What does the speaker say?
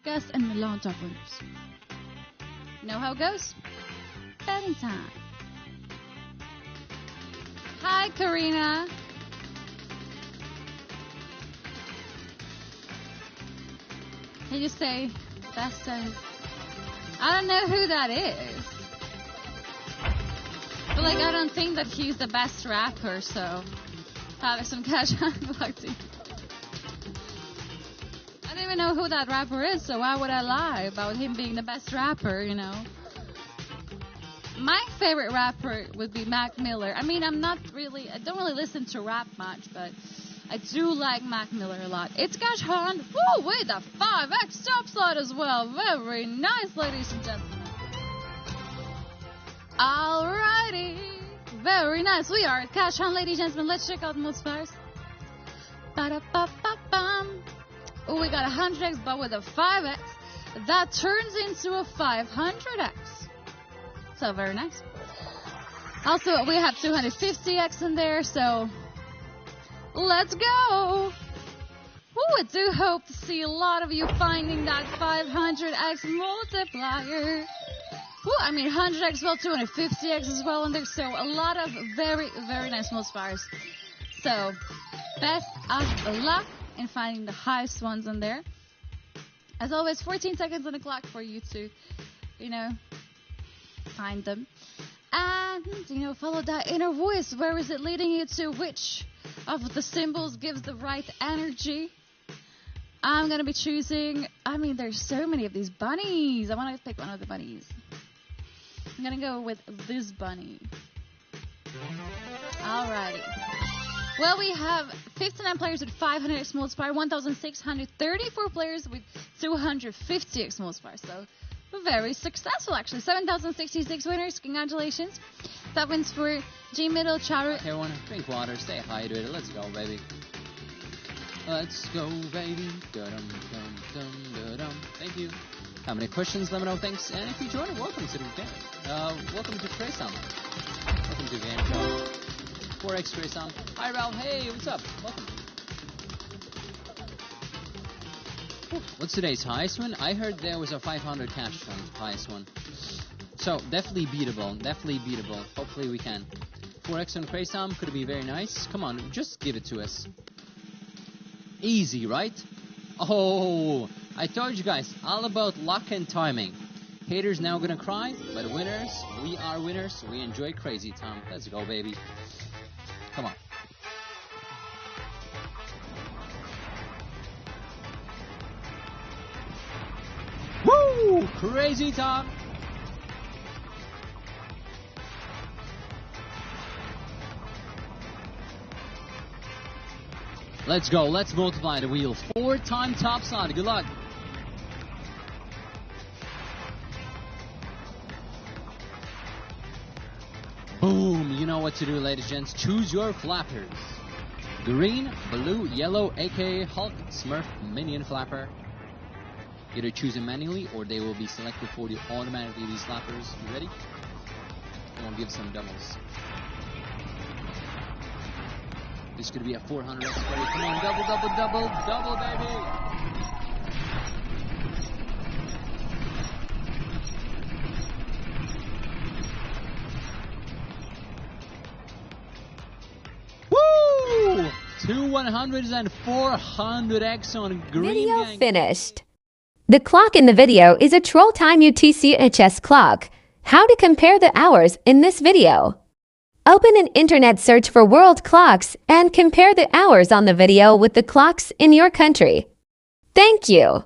guests, and Milan top winners. Know how it goes? Betting time. Hi, Karina. Can you say best? I don't know who that is. But like, I don't think that he's the best rapper, so have some cash on Bhakti. I don't even know who that rapper is, so why would I lie about him being the best rapper, you know? My favorite rapper would be Mac Miller. I mean, I don't really listen to rap much, but I do like Mac Miller a lot. It's Cash Hunt, with a 5x top slot as well. Very nice, ladies and gentlemen. Alrighty. Very nice. We are at Cash Hunt, ladies and gentlemen. Let's check out multipliers. Ba-da-ba-ba-bum. Oh, we got 100x, but with a 5x, that turns into a 500x. So very nice. Also, we have 250x in there, so let's go. I do hope to see a lot of you finding that 500x multiplier. 100x as well, 250x as well in there. So a lot of very, very nice multipliers. So best of luck in finding the highest ones in there. As always, 14 seconds on the clock for you to, find them. And, follow that inner voice. Where is it leading you to? Which of the symbols gives the right energy? I'm going to be choosing, there's so many of these bunnies. I want to pick one of the bunnies. I'm going to go with this bunny. Alrighty. Well, we have 59 players with 500x multiplier, 1,634 players with 250x multiplier. So, very successful, actually. 7,066 winners. Congratulations. That wins for G Middle, Charu. Hey, everyone, drink water, stay hydrated. Let's go, baby. Let's go, baby. Da-dum, dum, dum, da-dum. Thank you. How many questions? Let me know. Thanks. And if you joined, welcome to the game. Welcome to Trayson. Welcome to the game show. 4x Trayson. Hi, Ralph. Hey, what's up? Welcome. What's today's highest one? I heard there was a 500 cash one, highest one. So, definitely beatable. Definitely beatable. Hopefully we can. 4x on Kraysam could be very nice. Come on, just give it to us. Easy, right? Oh, I told you guys, all about luck and timing. Haters now gonna cry, but winners, we are winners. We enjoy crazy time. Let's go, baby. Come on. Woo! Crazy time. Let's go. Let's multiply the wheel. 4-time top slot. Good luck. Boom. You know what to do, ladies and gents. Choose your flappers. Green, blue, yellow, aka Hulk, Smurf, Minion flapper. Either choose them manually or they will be selected for you automatically, these flappers. You ready? I'm going to give some doubles. This is going to be a 400x play. Come on, double, double, double, double, baby! Woo! 2 100s and 400x on green. Video finished. The clock in the video is a Troll Time UTC-HS clock. How to compare the hours in this video. Open an internet search for world clocks and compare the hours on the video with the clocks in your country. Thank you.